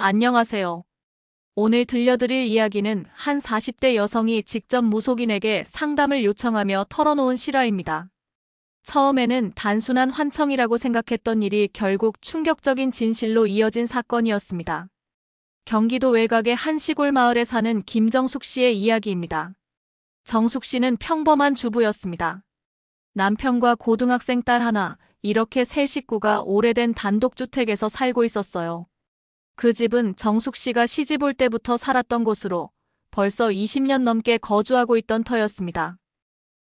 안녕하세요. 오늘 들려드릴 이야기는 한 40대 여성이 직접 무속인에게 상담을 요청하며 털어놓은 실화입니다. 처음에는 단순한 환청이라고 생각했던 일이 결국 충격적인 진실로 이어진 사건이었습니다. 경기도 외곽의 한 시골 마을에 사는 김정숙 씨의 이야기입니다. 정숙 씨는 평범한 주부였습니다. 남편과 고등학생 딸 하나, 이렇게 세 식구가 오래된 단독주택에서 살고 있었어요. 그 집은 정숙 씨가 시집 올 때부터 살았던 곳으로 벌써 20년 넘게 거주하고 있던 터였습니다.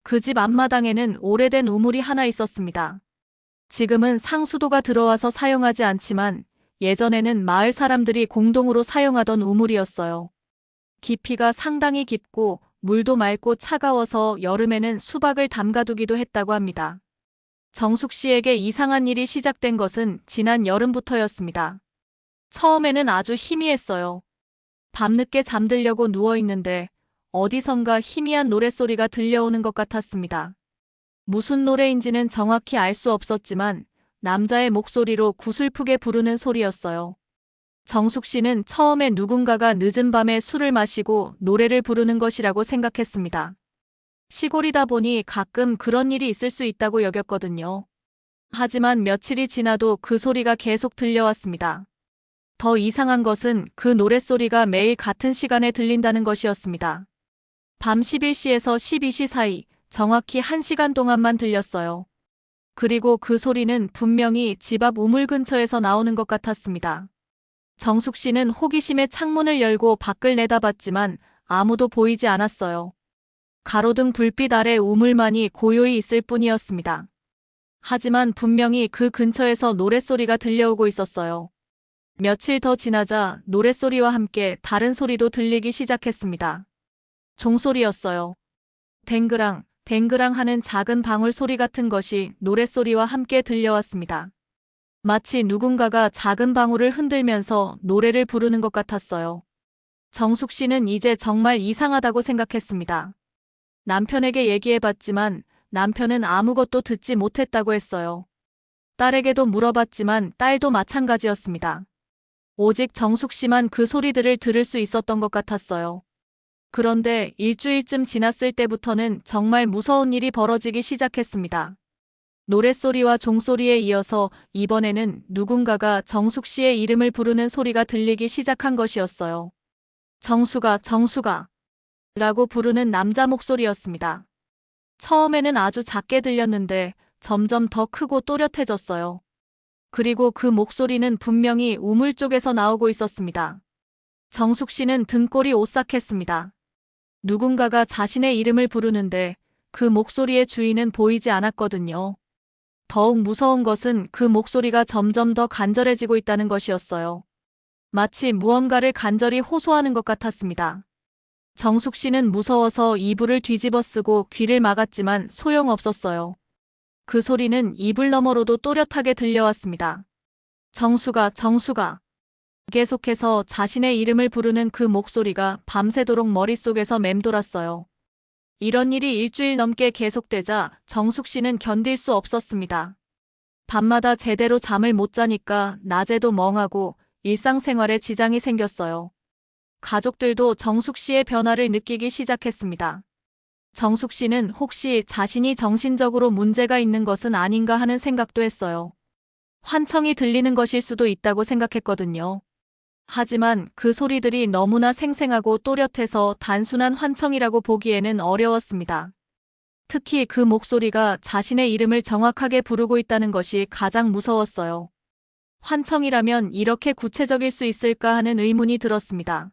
그 집 앞마당에는 오래된 우물이 하나 있었습니다. 지금은 상수도가 들어와서 사용하지 않지만 예전에는 마을 사람들이 공동으로 사용하던 우물이었어요. 깊이가 상당히 깊고 물도 맑고 차가워서 여름에는 수박을 담가두기도 했다고 합니다. 정숙 씨에게 이상한 일이 시작된 것은 지난 여름부터였습니다. 처음에는 아주 희미했어요. 밤늦게 잠들려고 누워있는데 어디선가 희미한 노랫소리가 들려오는 것 같았습니다. 무슨 노래인지는 정확히 알 수 없었지만 남자의 목소리로 구슬프게 부르는 소리였어요. 정숙 씨는 처음에 누군가가 늦은 밤에 술을 마시고 노래를 부르는 것이라고 생각했습니다. 시골이다 보니 가끔 그런 일이 있을 수 있다고 여겼거든요. 하지만 며칠이 지나도 그 소리가 계속 들려왔습니다. 더 이상한 것은 그 노랫소리가 매일 같은 시간에 들린다는 것이었습니다. 밤 11시에서 12시 사이 정확히 1시간 동안만 들렸어요. 그리고 그 소리는 분명히 집 앞 우물 근처에서 나오는 것 같았습니다. 정숙 씨는 호기심에 창문을 열고 밖을 내다봤지만 아무도 보이지 않았어요. 가로등 불빛 아래 우물만이 고요히 있을 뿐이었습니다. 하지만 분명히 그 근처에서 노랫소리가 들려오고 있었어요. 며칠 더 지나자 노랫소리와 함께 다른 소리도 들리기 시작했습니다. 종소리였어요. 댕그랑, 댕그랑 하는 작은 방울 소리 같은 것이 노랫소리와 함께 들려왔습니다. 마치 누군가가 작은 방울을 흔들면서 노래를 부르는 것 같았어요. 정숙 씨는 이제 정말 이상하다고 생각했습니다. 남편에게 얘기해봤지만 남편은 아무것도 듣지 못했다고 했어요. 딸에게도 물어봤지만 딸도 마찬가지였습니다. 오직 정숙 씨만 그 소리들을 들을 수 있었던 것 같았어요. 그런데 일주일쯤 지났을 때부터는 정말 무서운 일이 벌어지기 시작했습니다. 노랫소리와 종소리에 이어서 이번에는 누군가가 정숙 씨의 이름을 부르는 소리가 들리기 시작한 것이었어요. 정숙아, 정숙아 라고 부르는 남자 목소리였습니다. 처음에는 아주 작게 들렸는데 점점 더 크고 또렷해졌어요. 그리고 그 목소리는 분명히 우물 쪽에서 나오고 있었습니다. 정숙 씨는 등골이 오싹했습니다. 누군가가 자신의 이름을 부르는데 그 목소리의 주인은 보이지 않았거든요. 더욱 무서운 것은 그 목소리가 점점 더 간절해지고 있다는 것이었어요. 마치 무언가를 간절히 호소하는 것 같았습니다. 정숙 씨는 무서워서 이불을 뒤집어 쓰고 귀를 막았지만 소용없었어요. 그 소리는 이불 너머로도 또렷하게 들려왔습니다. 정숙아, 정숙아. 계속해서 자신의 이름을 부르는 그 목소리가 밤새도록 머릿속에서 맴돌았어요. 이런 일이 일주일 넘게 계속되자 정숙 씨는 견딜 수 없었습니다. 밤마다 제대로 잠을 못 자니까 낮에도 멍하고 일상생활에 지장이 생겼어요. 가족들도 정숙 씨의 변화를 느끼기 시작했습니다. 정숙 씨는 혹시 자신이 정신적으로 문제가 있는 것은 아닌가 하는 생각도 했어요. 환청이 들리는 것일 수도 있다고 생각했거든요. 하지만 그 소리들이 너무나 생생하고 또렷해서 단순한 환청이라고 보기에는 어려웠습니다. 특히 그 목소리가 자신의 이름을 정확하게 부르고 있다는 것이 가장 무서웠어요. 환청이라면 이렇게 구체적일 수 있을까 하는 의문이 들었습니다.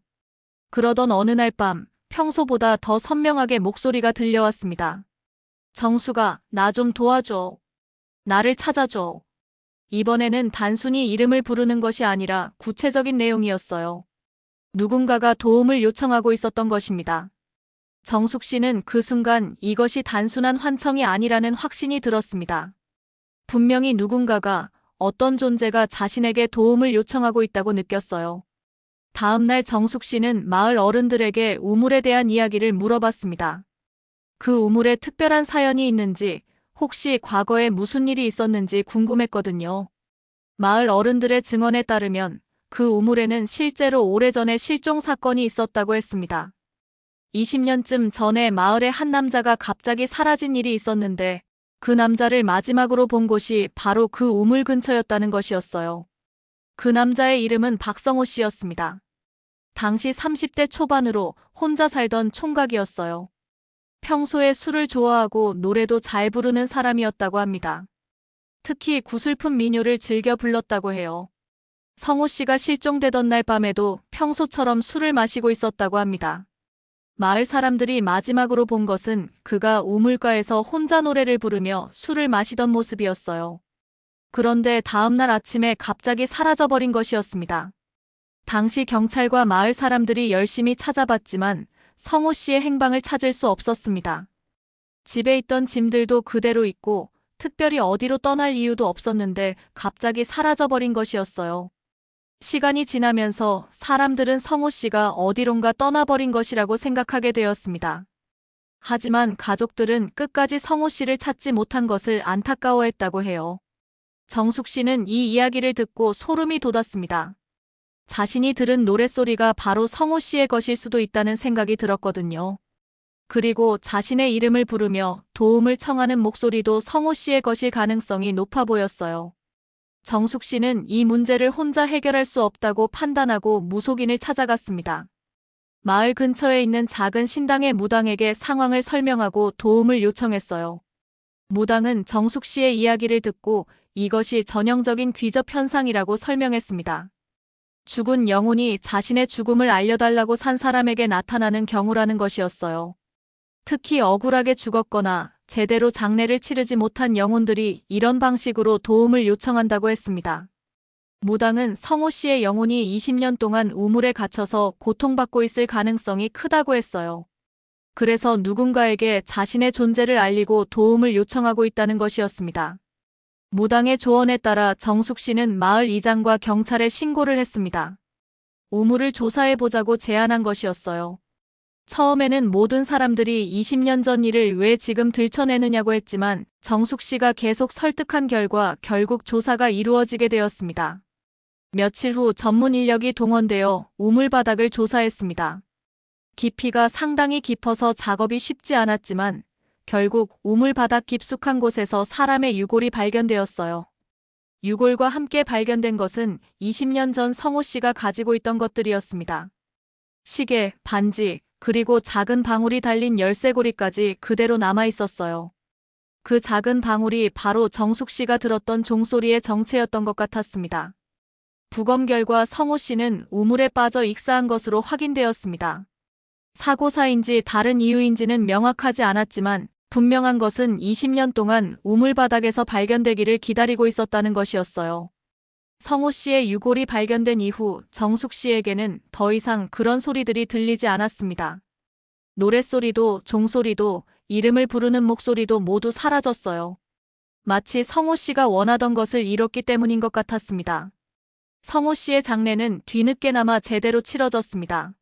그러던 어느 날 밤, 평소보다 더 선명하게 목소리가 들려왔습니다. 정숙아, 나 좀 도와줘. 나를 찾아줘. 이번에는 단순히 이름을 부르는 것이 아니라 구체적인 내용이었어요. 누군가가 도움을 요청하고 있었던 것입니다. 정숙 씨는 그 순간 이것이 단순한 환청이 아니라는 확신이 들었습니다. 분명히 누군가가, 어떤 존재가 자신에게 도움을 요청하고 있다고 느꼈어요. 다음 날 정숙 씨는 마을 어른들에게 우물에 대한 이야기를 물어봤습니다. 그 우물에 특별한 사연이 있는지, 혹시 과거에 무슨 일이 있었는지 궁금했거든요. 마을 어른들의 증언에 따르면 그 우물에는 실제로 오래전에 실종 사건이 있었다고 했습니다. 20년쯤 전에 마을에 한 남자가 갑자기 사라진 일이 있었는데 그 남자를 마지막으로 본 곳이 바로 그 우물 근처였다는 것이었어요. 그 남자의 이름은 박성호 씨였습니다. 당시 30대 초반으로 혼자 살던 총각이었어요. 평소에 술을 좋아하고 노래도 잘 부르는 사람이었다고 합니다. 특히 구슬픈 민요를 즐겨 불렀다고 해요. 성호 씨가 실종되던 날 밤에도 평소처럼 술을 마시고 있었다고 합니다. 마을 사람들이 마지막으로 본 것은 그가 우물가에서 혼자 노래를 부르며 술을 마시던 모습이었어요. 그런데 다음날 아침에 갑자기 사라져버린 것이었습니다. 당시 경찰과 마을 사람들이 열심히 찾아봤지만 성호 씨의 행방을 찾을 수 없었습니다. 집에 있던 짐들도 그대로 있고 특별히 어디로 떠날 이유도 없었는데 갑자기 사라져버린 것이었어요. 시간이 지나면서 사람들은 성호 씨가 어디론가 떠나버린 것이라고 생각하게 되었습니다. 하지만 가족들은 끝까지 성호 씨를 찾지 못한 것을 안타까워했다고 해요. 정숙 씨는 이 이야기를 듣고 소름이 돋았습니다. 자신이 들은 노랫소리가 바로 성호 씨의 것일 수도 있다는 생각이 들었거든요. 그리고 자신의 이름을 부르며 도움을 청하는 목소리도 성호 씨의 것일 가능성이 높아 보였어요. 정숙 씨는 이 문제를 혼자 해결할 수 없다고 판단하고 무속인을 찾아갔습니다. 마을 근처에 있는 작은 신당의 무당에게 상황을 설명하고 도움을 요청했어요. 무당은 정숙 씨의 이야기를 듣고 이것이 전형적인 귀접 현상이라고 설명했습니다. 죽은 영혼이 자신의 죽음을 알려달라고 산 사람에게 나타나는 경우라는 것이었어요. 특히 억울하게 죽었거나 제대로 장례를 치르지 못한 영혼들이 이런 방식으로 도움을 요청한다고 했습니다. 무당은 성호 씨의 영혼이 20년 동안 우물에 갇혀서 고통받고 있을 가능성이 크다고 했어요. 그래서 누군가에게 자신의 존재를 알리고 도움을 요청하고 있다는 것이었습니다. 무당의 조언에 따라 정숙 씨는 마을 이장과 경찰에 신고를 했습니다. 우물을 조사해보자고 제안한 것이었어요. 처음에는 모든 사람들이 20년 전 일을 왜 지금 들춰내느냐고 했지만 정숙 씨가 계속 설득한 결과 결국 조사가 이루어지게 되었습니다. 며칠 후 전문 인력이 동원되어 우물 바닥을 조사했습니다. 깊이가 상당히 깊어서 작업이 쉽지 않았지만 결국 우물 바닥 깊숙한 곳에서 사람의 유골이 발견되었어요. 유골과 함께 발견된 것은 20년 전 성호 씨가 가지고 있던 것들이었습니다. 시계, 반지, 그리고 작은 방울이 달린 열쇠고리까지 그대로 남아 있었어요. 그 작은 방울이 바로 정숙 씨가 들었던 종소리의 정체였던 것 같았습니다. 부검 결과 성호 씨는 우물에 빠져 익사한 것으로 확인되었습니다. 사고사인지 다른 이유인지는 명확하지 않았지만 분명한 것은 20년 동안 우물 바닥에서 발견되기를 기다리고 있었다는 것이었어요. 성호 씨의 유골이 발견된 이후 정숙 씨에게는 더 이상 그런 소리들이 들리지 않았습니다. 노랫소리도 종소리도 이름을 부르는 목소리도 모두 사라졌어요. 마치 성호 씨가 원하던 것을 이뤘기 때문인 것 같았습니다. 성호 씨의 장례는 뒤늦게나마 제대로 치러졌습니다.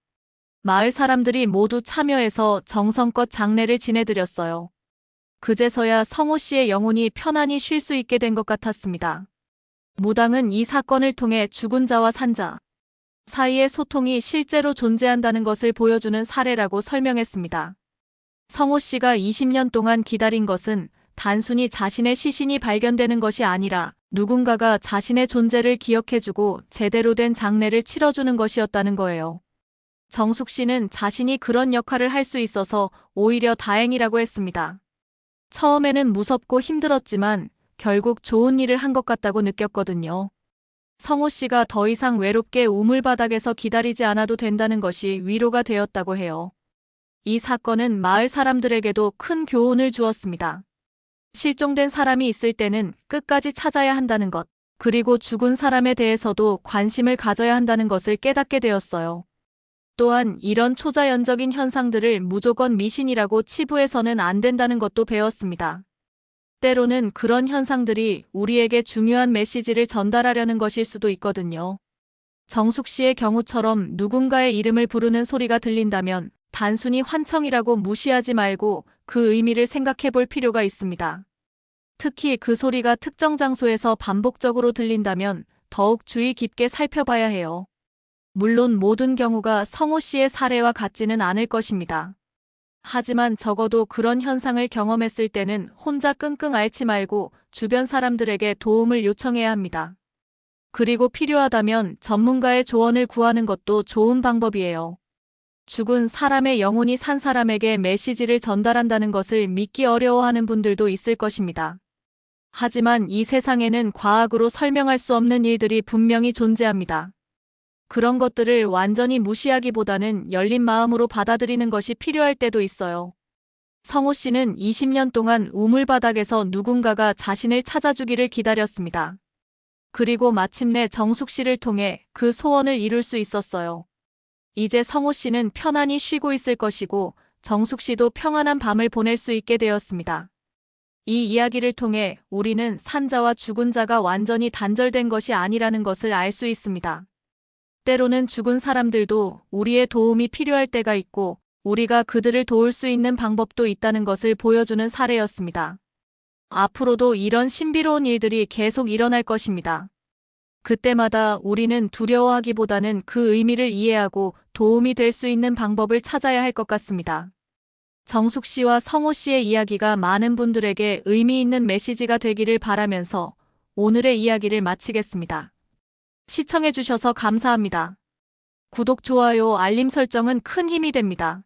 마을 사람들이 모두 참여해서 정성껏 장례를 지내드렸어요. 그제서야 성호 씨의 영혼이 편안히 쉴 수 있게 된 것 같았습니다. 무당은 이 사건을 통해 죽은 자와 산 자 사이의 소통이 실제로 존재한다는 것을 보여주는 사례라고 설명했습니다. 성호 씨가 20년 동안 기다린 것은 단순히 자신의 시신이 발견되는 것이 아니라 누군가가 자신의 존재를 기억해주고 제대로 된 장례를 치러주는 것이었다는 거예요. 정숙 씨는 자신이 그런 역할을 할 수 있어서 오히려 다행이라고 했습니다. 처음에는 무섭고 힘들었지만 결국 좋은 일을 한 것 같다고 느꼈거든요. 성호 씨가 더 이상 외롭게 우물바닥에서 기다리지 않아도 된다는 것이 위로가 되었다고 해요. 이 사건은 마을 사람들에게도 큰 교훈을 주었습니다. 실종된 사람이 있을 때는 끝까지 찾아야 한다는 것, 그리고 죽은 사람에 대해서도 관심을 가져야 한다는 것을 깨닫게 되었어요. 또한 이런 초자연적인 현상들을 무조건 미신이라고 치부해서는 안 된다는 것도 배웠습니다. 때로는 그런 현상들이 우리에게 중요한 메시지를 전달하려는 것일 수도 있거든요. 정숙 씨의 경우처럼 누군가의 이름을 부르는 소리가 들린다면 단순히 환청이라고 무시하지 말고 그 의미를 생각해 볼 필요가 있습니다. 특히 그 소리가 특정 장소에서 반복적으로 들린다면 더욱 주의 깊게 살펴봐야 해요. 물론 모든 경우가 성호 씨의 사례와 같지는 않을 것입니다. 하지만 적어도 그런 현상을 경험했을 때는 혼자 끙끙 앓지 말고 주변 사람들에게 도움을 요청해야 합니다. 그리고 필요하다면 전문가의 조언을 구하는 것도 좋은 방법이에요. 죽은 사람의 영혼이 산 사람에게 메시지를 전달한다는 것을 믿기 어려워하는 분들도 있을 것입니다. 하지만 이 세상에는 과학으로 설명할 수 없는 일들이 분명히 존재합니다. 그런 것들을 완전히 무시하기보다는 열린 마음으로 받아들이는 것이 필요할 때도 있어요. 성호 씨는 20년 동안 우물바닥에서 누군가가 자신을 찾아주기를 기다렸습니다. 그리고 마침내 정숙 씨를 통해 그 소원을 이룰 수 있었어요. 이제 성호 씨는 편안히 쉬고 있을 것이고 정숙 씨도 평안한 밤을 보낼 수 있게 되었습니다. 이 이야기를 통해 우리는 산자와 죽은 자가 완전히 단절된 것이 아니라는 것을 알 수 있습니다. 때로는 죽은 사람들도 우리의 도움이 필요할 때가 있고 우리가 그들을 도울 수 있는 방법도 있다는 것을 보여주는 사례였습니다. 앞으로도 이런 신비로운 일들이 계속 일어날 것입니다. 그때마다 우리는 두려워하기보다는 그 의미를 이해하고 도움이 될 수 있는 방법을 찾아야 할 것 같습니다. 정숙 씨와 성호 씨의 이야기가 많은 분들에게 의미 있는 메시지가 되기를 바라면서 오늘의 이야기를 마치겠습니다. 시청해주셔서 감사합니다. 구독, 좋아요, 알림 설정은 큰 힘이 됩니다.